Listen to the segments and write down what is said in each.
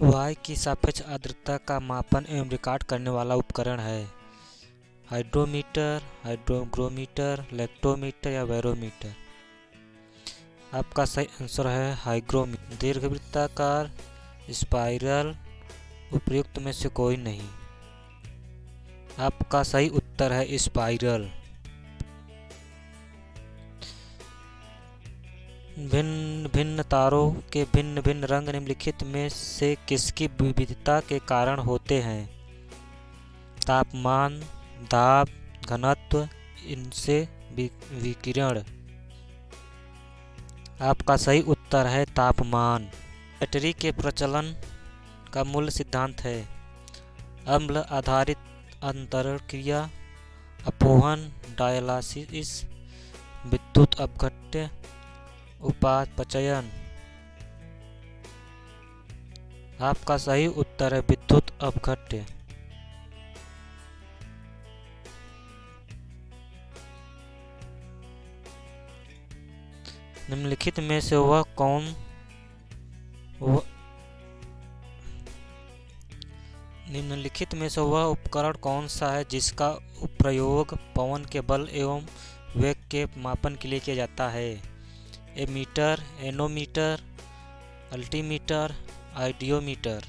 वायु की सापेक्ष आर्द्रता का मापन एवं रिकॉर्ड करने वाला उपकरण है। हाइड्रोमीटर, हाइड्रोग्रोमीटर, लेक्टोमीटर या बैरोमीटर। आपका सही आंसर है हाइग्रोमीटर। दीर्घवृत्ताकार, स्पाइरल, उपयुक्त में से कोई नहीं। आपका सही उत्तर है स्पाइरल। भिन्न भिन्न तारों के भिन्न भिन्न रंग निम्नलिखित में से किसकी विविधता के कारण होते हैं? तापमान, दाब, घनत्व, इनसे विकिरण। आपका सही उत्तर है तापमान। बैटरी के प्रचलन का मूल सिद्धांत है अम्ल आधारित अंतरण क्रिया, अपोहन, डायलासिस, विद्युत अपघट्य, उपापचयन। आपका सही उत्तर है विद्युत अपघट्य। निम्नलिखित में से वह उपकरण कौन सा है जिसका प्रयोग पवन के बल एवं वेग के मापन के लिए किया जाता है? Ammeter, anemometer, altimeter, ideometer.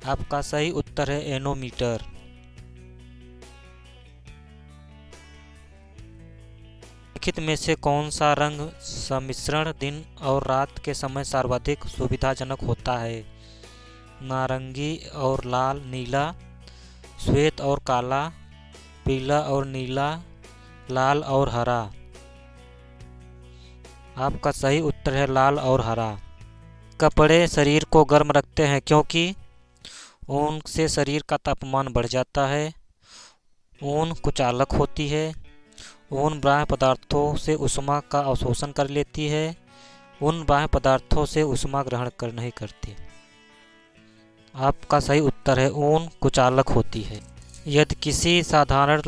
आपका सही उत्तर है एनोमीटर। निम्नलिखित में से कौन सा रंग सम्मिश्रण दिन और रात के समय सर्वाधिक सुविधाजनक होता है? नारंगी और लाल, नीला, श्वेत और काला, पीला और नीला, लाल और हरा। आपका सही उत्तर है लाल और हरा। कपड़े शरीर को गर्म रखते हैं क्योंकि ऊन से शरीर का तापमान बढ़ जाता है, ऊन कुचालक होती है, ऊन बाह्य पदार्थों से ऊष्मा का अवशोषण कर लेती है, ऊन बाह्य पदार्थों से ऊष्मा ग्रहण कर नहीं करती। आपका सही उत्तर है ऊन कुचालक होती है। यदि किसी साधारण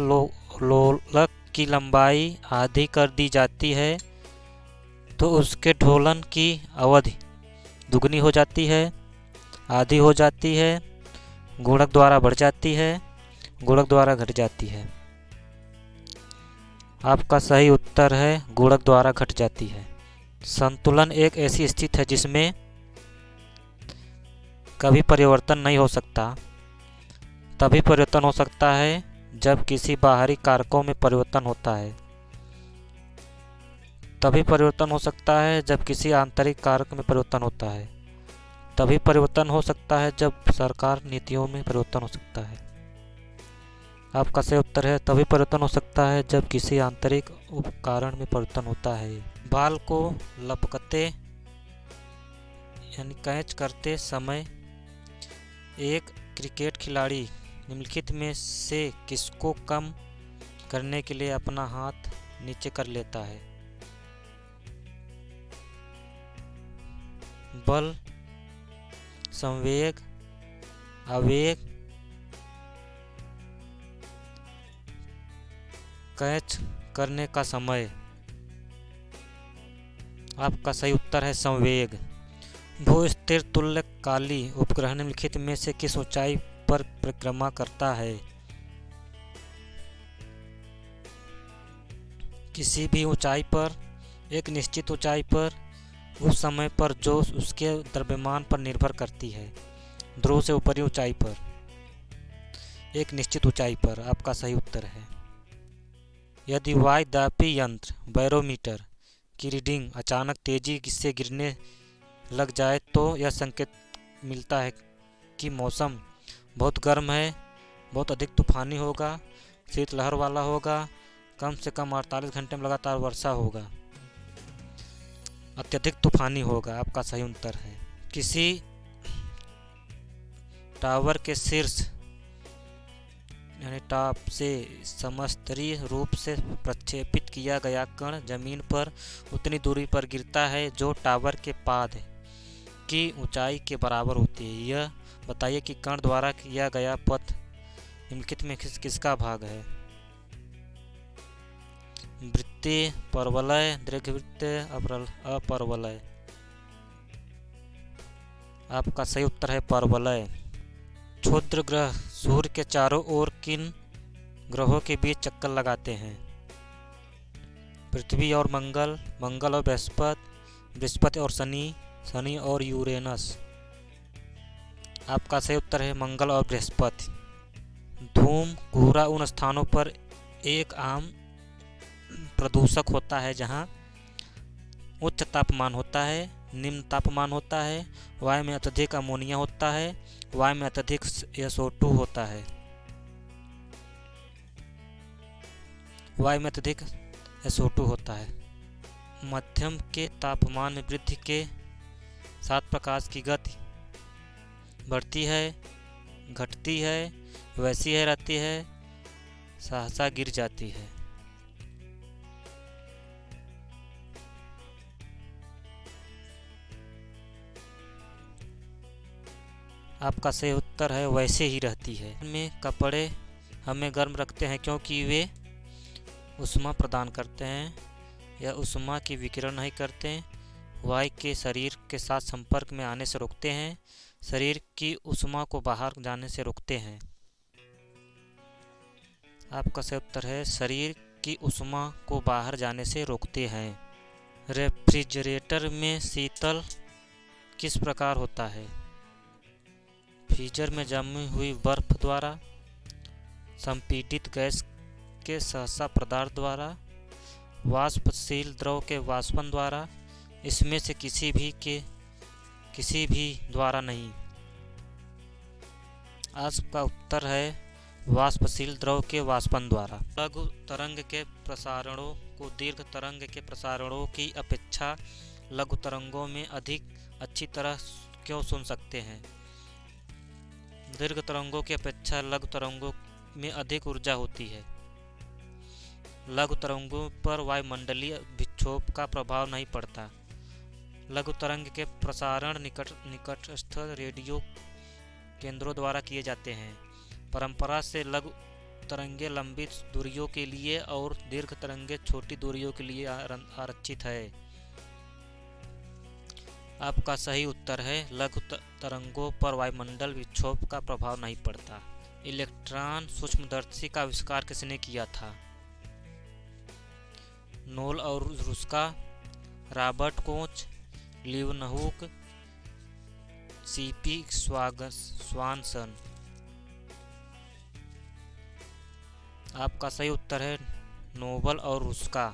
लोलक की लंबाई आधी कर दी जाती है तो उसके ढोलन की अवधि दुगनी हो जाती है, आधी हो जाती है, गुणक द्वारा बढ़ जाती है, गुणक द्वारा घट जाती है। आपका सही उत्तर है गुणक द्वारा घट जाती है। संतुलन एक ऐसी स्थिति है जिसमें कभी परिवर्तन नहीं हो सकता। तभी परिवर्तन हो सकता है जब किसी बाहरी कारकों में परिवर्तन होता है। तभी परिवर्तन हो सकता है जब किसी आंतरिक कारक में परिवर्तन होता है। तभी परिवर्तन हो सकता है जब सरकार नीतियों में परिवर्तन हो सकता है। आपका सही उत्तर है तभी परिवर्तन हो सकता है जब किसी आंतरिक उपकरण में परिवर्तन होता है। बाल को लपकते यानी कैच करते समय एक क्रिकेट खिलाड़ी निम्नलिखित में से किसको कम करने के लिए अपना हाथ नीचे कर लेता है? बल, संवेग, आवेग, कैच करने का समय। आपका सही उत्तर है संवेग। भू-स्थिर तुल्यकाली उपग्रह निम्नलिखित में से किस ऊंचाई पर परिक्रमा करता है? किसी भी ऊंचाई पर, एक निश्चित ऊंचाई पर, उस समय पर जो उसके द्रव्यमान पर निर्भर करती है। ध्रुव से ऊपरी ऊंचाई पर, एक निश्चित ऊंचाई पर। आपका सही उत्तर है। यदि वायुदापी यंत्र बैरोमीटर की रीडिंग अचानक तेजी से गिरने लग जाए तो यह संकेत मिलता है कि मौसम बहुत गर्म है, बहुत अधिक तूफानी होगा, शीतलहर वाला होगा, कम से कम 48 घंटे में लगातार वर्षा होगा, अत्यधिक तूफानी होगा। आपका सही उत्तर है। किसी टावर के शीर्ष यानी टॉप से समस्तरीय रूप से प्रक्षेपित किया गया कण जमीन पर उतनी दूरी पर गिरता है जो टावर के पाद की ऊंचाई के बराबर होती है। यह बताइए कि कण द्वारा किया गया पथ निम्नलिखित में किसका भाग है? वृत्तीय, परवलय, दीर्घवृत्तीय, अपरवलय। आपका सही उत्तर है परवलय। क्षुद्र ग्रह सूर्य के चारों ओर किन ग्रहों के बीच चक्कर लगाते हैं? पृथ्वी और मंगल, मंगल और बृहस्पति, बृहस्पति और शनि, शनि और यूरेनस। आपका सही उत्तर है मंगल और बृहस्पति। धूम कोहरा उन स्थानों पर एक आम प्रदूषक होता है जहां उच्च तापमान होता है, निम्न तापमान होता है, वायु में अत्यधिक अमोनिया होता है, वायु में अत्यधिक SO2 होता है। वायु में अत्यधिक SO2 होता है। मध्यम के तापमान में वृद्धि के साथ प्रकाश की गति बढ़ती है, घटती है, वैसी है रहती है, सहसा गिर जाती है। आपका सही उत्तर है वैसे ही रहती है। में कपड़े हमें गर्म रखते हैं क्योंकि वे ऊष्मा प्रदान करते हैं या ऊष्मा की विकिरण नहीं करते, वायु के शरीर के साथ संपर्क में आने से रोकते हैं, शरीर की ऊष्मा को बाहर जाने से रोकते हैं। आपका सही उत्तर है शरीर की ऊष्मा को बाहर जाने से रोकते हैं। रेफ्रिजरेटर में शीतल किस प्रकार होता है? फ्रीजर में जमी हुई बर्फ द्वारा, संपीड़ित गैस के सहसा पदार्थ द्वारा, वाष्पशील द्रव के वाष्पन द्वारा, इसमें से किसी भी द्वारा नहीं। आपका उत्तर है वाष्पशील द्रव के वाष्पन द्वारा। लघु तरंग के प्रसारणों को दीर्घ तरंग के प्रसारणों की अपेक्षा लघु तरंगों में अधिक अच्छी तरह क्यों सुन सकते हैं? दीर्घ तरंगों की अपेक्षा लघु तरंगों में अधिक ऊर्जा होती है। लघु तरंगों पर वायुमंडलीय विक्षोभ का प्रभाव नहीं पड़ता। लघु तरंग के प्रसारण निकटस्थ रेडियो केंद्रों द्वारा किए जाते हैं। परंपरा से लघु तरंगे लंबी दूरियों के लिए और दीर्घ तरंगे छोटी दूरियों के लिए आरक्षित है। आपका सही उत्तर है लघु तरंगों पर वायुमंडल विक्षोभ का प्रभाव नहीं पड़ता। इलेक्ट्रॉन सूक्ष्मदर्शी का आविष्कार किसने किया था? नोल और रुस्का, रॉबर्ट कोच, लीeuwenhoek, सीपी स्वानसन। आपका सही उत्तर है नोबल और रुस्का।